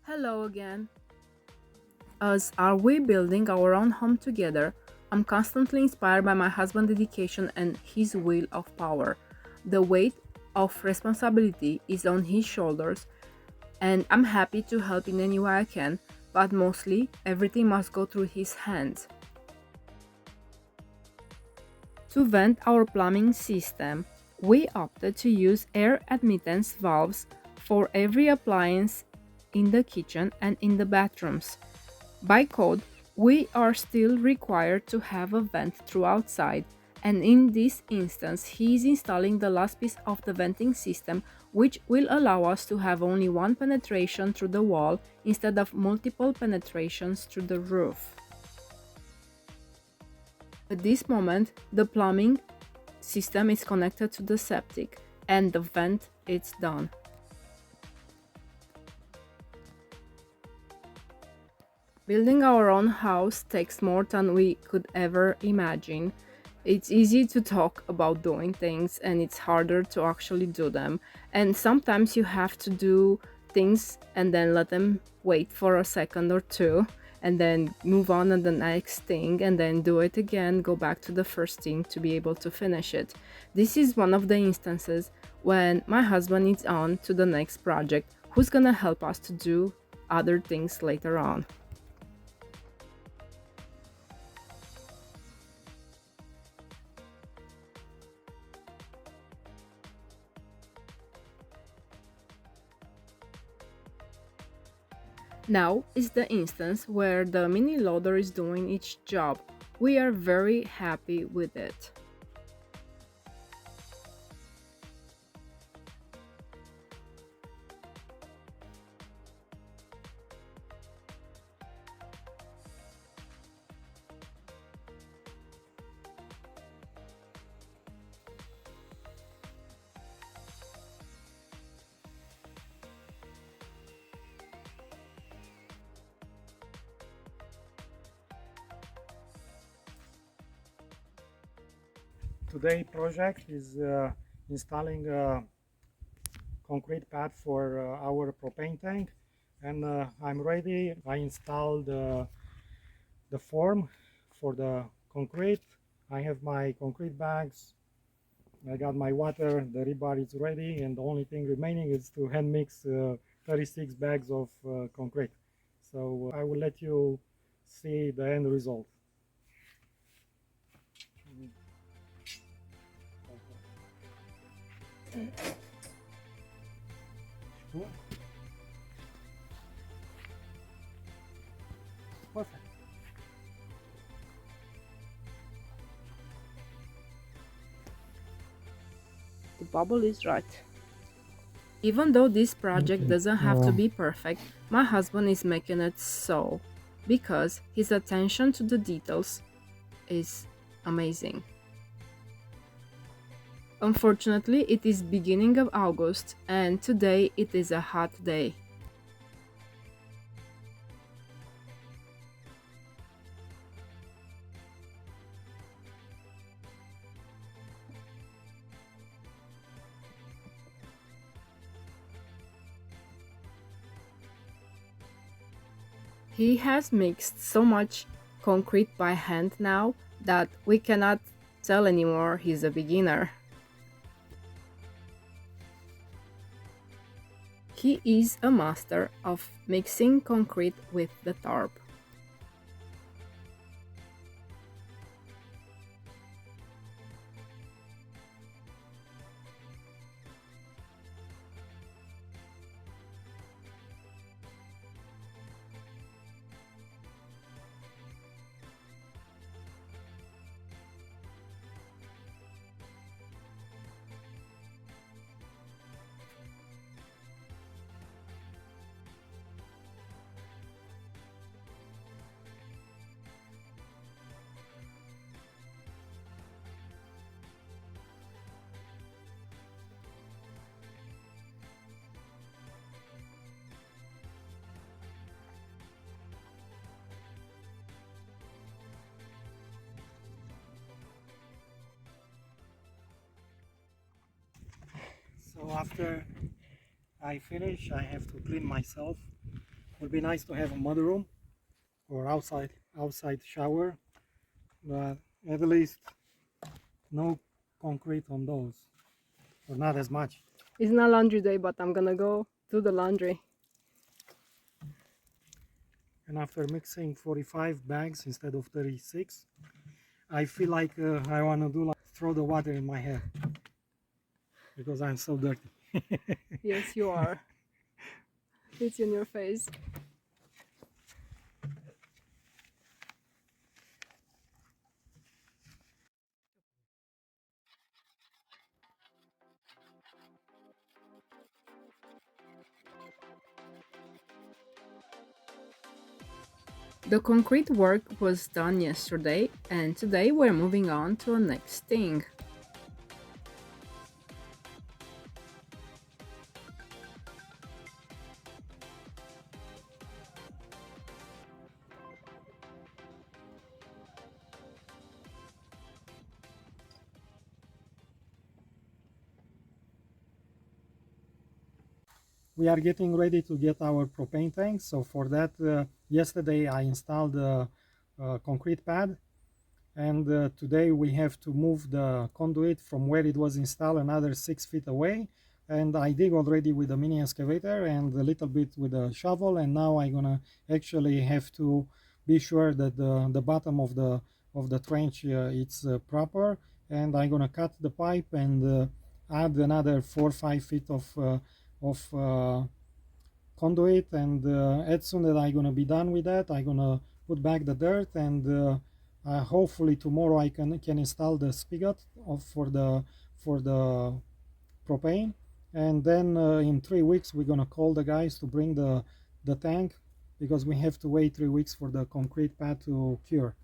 Hello again. As are we building our own home together, I'm constantly inspired by my husband's dedication and his will of power. The weight of responsibility is on his shoulders, and I'm happy to help in any way I can, but mostly everything must go through his hands. To vent our plumbing system, we opted to use air admittance valves for every appliance in the kitchen and in the bathrooms. By code, we are still required to have a vent through outside, and in this instance, he is installing the last piece of the venting system, which will allow us to have only one penetration through the wall instead of multiple penetrations through the roof. At this moment, the plumbing system is connected to the septic, and the vent is done. Building our own house takes more than we could ever imagine. It's easy to talk about doing things and it's harder to actually do them. And sometimes you have to do things and then let them wait for a second or two and then move on to the next thing and then do it again, go back to the first thing to be able to finish it. This is one of the instances when my husband is on to the next project, who's gonna help us to do other things later on. Now is the instance where the mini loader is doing its job. We are very happy with it. Today project is installing a concrete pad for our propane tank, and I'm ready. I installed the form for the concrete. I have my concrete bags. I got my water. The rebar is ready, and the only thing remaining is to hand mix 36 bags of concrete. So I will let you see the end result. Perfect. The bubble is right. Even though this project Okay. doesn't have to be perfect, my husband is making it so because his attention to the details is amazing. Unfortunately, it is beginning of August and today it is a hot day. He has mixed so much concrete by hand now that we cannot tell anymore he's a beginner. He is a master of mixing concrete with the tarp. after I finish, I have to clean myself. Would be nice to have a mudroom or outside shower, but at least no concrete on those, or not as much. It's not laundry day, but I'm gonna go do the laundry. And after mixing 45 bags instead of 36, I feel like I want to do like throw the water in my hair because I'm so dirty. Yes, you are. It's in your face. The concrete work was done yesterday, and today we're moving on to the next thing. We are getting ready to get our propane tank. So for that, yesterday I installed a concrete pad, and today we have to move the conduit from where it was installed another 6 feet away. And I dig already with a mini excavator and a little bit with a shovel, and now I'm gonna actually have to be sure that the bottom of the trench it's proper, and I'm gonna cut the pipe and add another 4 or 5 feet of conduit, and as soon as I'm gonna be done with that, I'm gonna put back the dirt, and hopefully tomorrow I can install the spigot for the propane, and then in 3 weeks we're gonna call the guys to bring the tank, because we have to wait 3 weeks for the concrete pad to cure.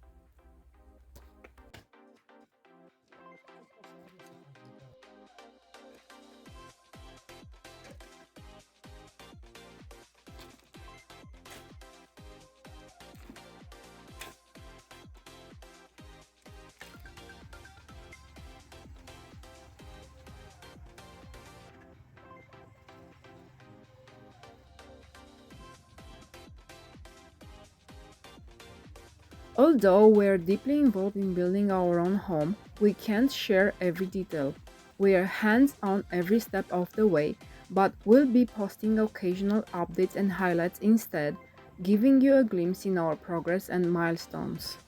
Although we're deeply involved in building our own home, we can't share every detail. We are hands-on every step of the way, but we'll be posting occasional updates and highlights instead, giving you a glimpse in our progress and milestones.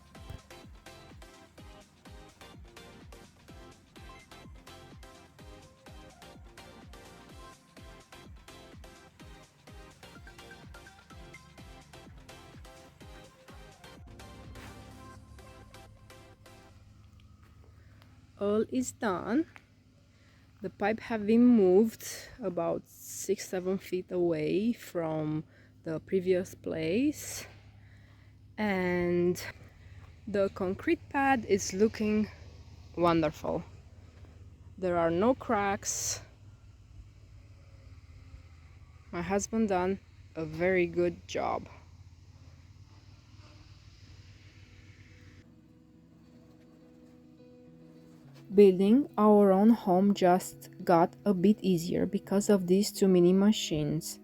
All is done. The pipe have been moved about 6-7 feet away from the previous place, and the concrete pad is looking wonderful. There are no cracks. My husband done a very good job. Building our own home just got a bit easier because of these two mini machines.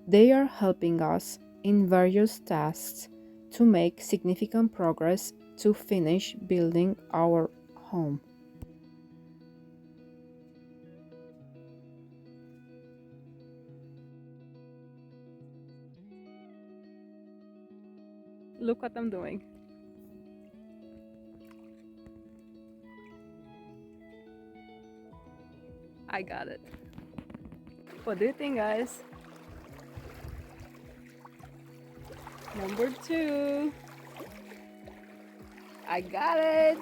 They are helping us in various tasks to make significant progress to finish building our home. Look what I'm doing. I got it. What do you think, guys? Number 2. I got it.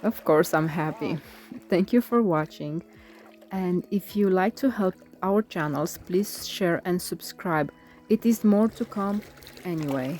Of course, I'm happy. Thank you for watching. And if you like to help our channels, please share and subscribe. It is more to come anyway.